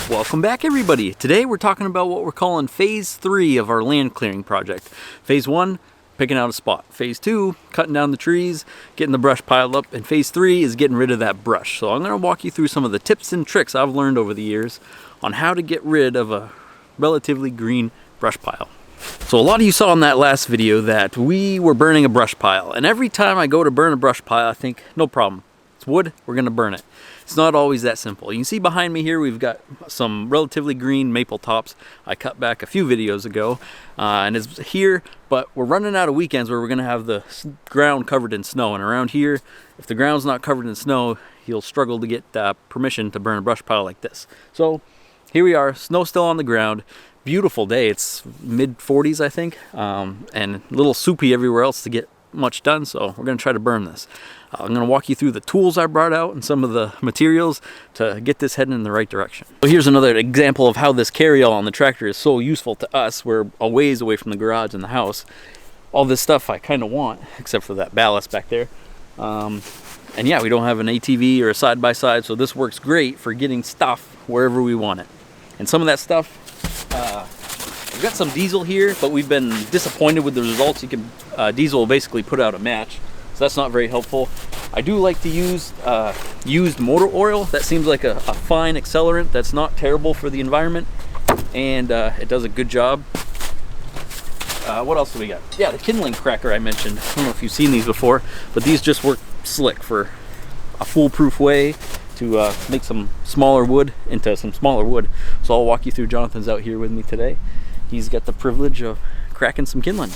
Welcome back, everybody. Today we're talking about what we're calling phase 3 of our land clearing project. Phase 1, picking out a spot. Phase 2, cutting down the trees, getting the brush piled up. And phase 3 is getting rid of that brush. So I'm going to walk you through some of the tips and tricks I've learned over the years on how to get rid of a relatively green brush pile. So a lot of you saw in that last video that we were burning a brush pile. And every time I go to burn a brush pile, I think, no problem. It's wood, we're going to burn it. It's not always that simple. You can see behind me here we've got some relatively green maple tops I cut back a few videos ago, and it's here, but we're running out of weekends where we're going to have the ground covered in snow. And around here, if the ground's not covered in snow, you'll struggle to get permission to burn a brush pile like this. So here we are, snow still on the ground. Beautiful day. It's mid 40s, I think, and a little soupy everywhere else to get much done, so we're going to try to burn this. I'm going to walk you through the tools I brought out and some of the materials to get this heading in the right direction. So here's another example of how this carryall on the tractor is so useful to us. We're a ways away from the garage and the house. All this stuff I kind of want, except for that ballast back there. And yeah, we don't have an ATV or a side-by-side, so this works great for getting stuff wherever we want it. And some of that stuff, we've got some diesel here, but we've been disappointed with the results. Diesel will basically put out a match, so that's not very helpful. I do like to use used motor oil. That seems like a fine accelerant that's not terrible for the environment, and it does a good job. What else do we got? Yeah, the kindling cracker I mentioned. I don't know if you've seen these before, but these just work slick for a foolproof way to make some smaller wood into some smaller wood. So I'll walk you through. Jonathan's out here with me today. He's got the privilege of cracking some kindling.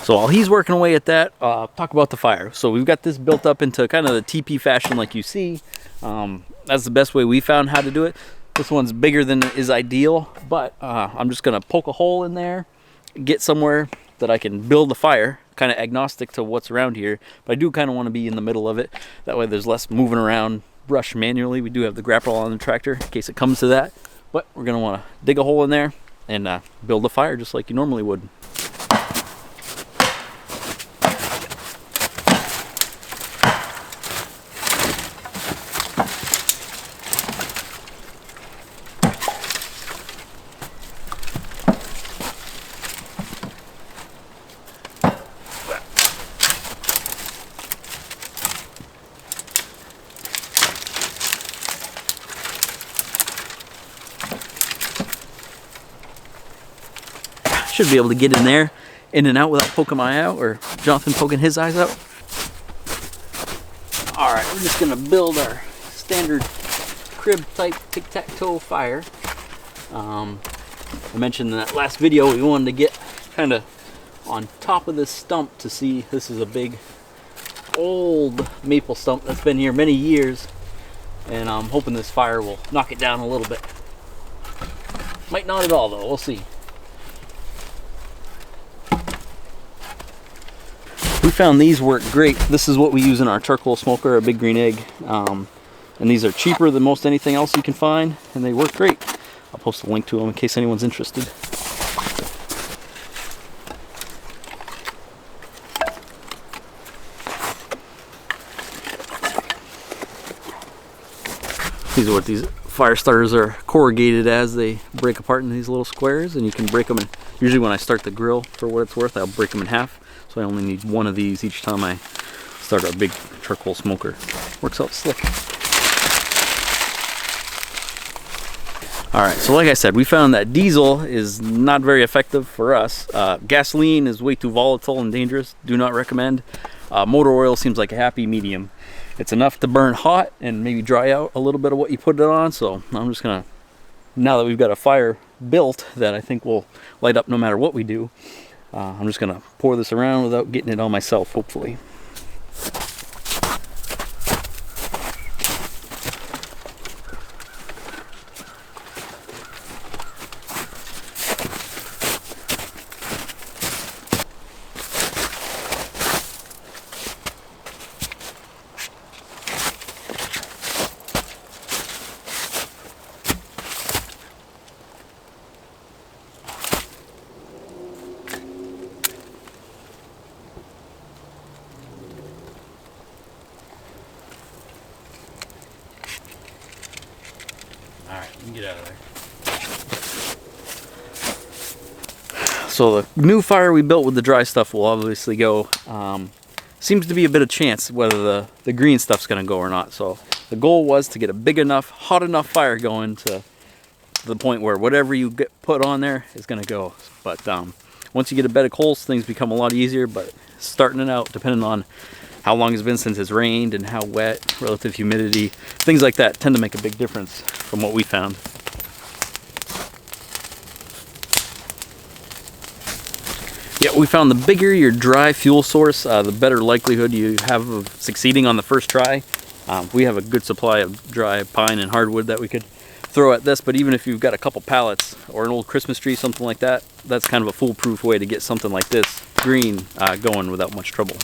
So while he's working away at that, talk about the fire. So we've got this built up into kind of the teepee fashion like you see. That's the best way we found how to do it. This one's bigger than is ideal, but I'm just gonna poke a hole in there, get somewhere that I can build a fire, kind of agnostic to what's around here, but I do kind of want to be in the middle of it. That way there's less moving around brush manually. We do have the grapple on the tractor in case it comes to that, but we're gonna want to dig a hole in there and build a fire just like you normally would. Should be able to get in there, in and out without poking my eye out, or Jonathan poking his eyes out. Alright, we're just going to build our standard crib type tic-tac-toe fire. I mentioned in that last video we wanted to get kind of on top of this stump to see. This is a big old maple stump that's been here many years, and I'm hoping this fire will knock it down a little bit. Might not at all though, we'll see. We found these work great. This is what we use in our charcoal smoker, our big green egg. And these are cheaper than most anything else you can find, and they work great. I'll post a link to them in case anyone's interested. These are what these fire starters are corrugated as. They break apart in these little squares, and you can break them in. Usually when I start the grill, for what it's worth, I'll break them in half. So I only need one of these each time I start our big charcoal smoker. Works out slick. Alright, so like I said, we found that diesel is not very effective for us. Gasoline is way too volatile and dangerous. Do not recommend. Motor oil seems like a happy medium. It's enough to burn hot and maybe dry out a little bit of what you put it on. So I'm just gonna, now that we've got a fire built that I think will light up no matter what we do, I'm just gonna pour this around without getting it on myself, hopefully. Alright, we can get out of there. So the new fire we built with the dry stuff will obviously go. Seems to be a bit of chance whether the green stuff's gonna go or not. So the goal was to get a big enough, hot enough fire going to the point where whatever you get put on there is gonna go. But once you get a bed of coals, things become a lot easier. But starting it out, depending on how long it's been since it's rained and how wet, relative humidity, things like that tend to make a big difference from what we found. Yeah, we found the bigger your dry fuel source, the better likelihood you have of succeeding on the first try. We have a good supply of dry pine and hardwood that we could throw at this, but even if you've got a couple pallets or an old Christmas tree, something like that, that's kind of a foolproof way to get something like this green going without much trouble.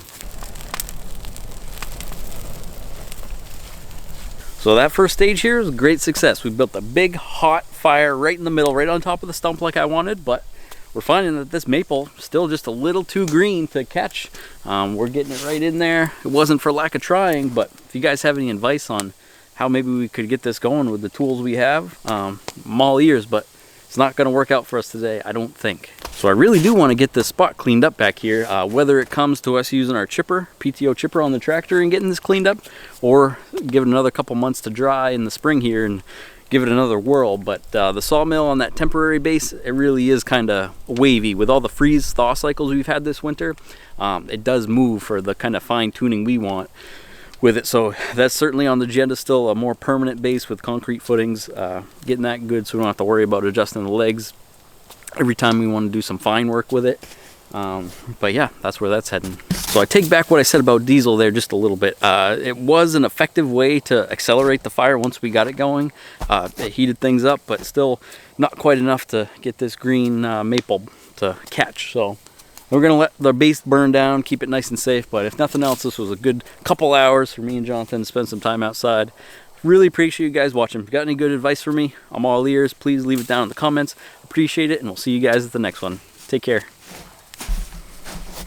So that first stage here is a great success. We built a big hot fire right in the middle, right on top of the stump like I wanted, but we're finding that this maple is still just a little too green to catch. We're getting it right in there. It wasn't for lack of trying, but if you guys have any advice on how maybe we could get this going with the tools we have, I'm all ears, but it's not going to work out for us today, I don't think. So I really do want to get this spot cleaned up back here, whether it comes to us using our chipper, PTO chipper on the tractor and getting this cleaned up, or give it another couple months to dry in the spring here and give it another whirl. But the sawmill on that temporary base, it really is kind of wavy with all the freeze thaw cycles we've had this winter. It does move for the kind of fine tuning we want with it, so that's certainly on the agenda still, a more permanent base with concrete footings, getting that good so we don't have to worry about adjusting the legs every time we want to do some fine work with it. But yeah, that's where that's heading. So I take back what I said about diesel there just a little bit. It was an effective way to accelerate the fire once we got it going. It heated things up, but still not quite enough to get this green maple to catch. So we're gonna let the base burn down, keep it nice and safe, but if nothing else, this was a good couple hours for me and Jonathan to spend some time outside. Really appreciate you guys watching. If you got any good advice for me, I'm all ears. Please leave it down in the comments. Appreciate it, and we'll see you guys at the next one. Take care.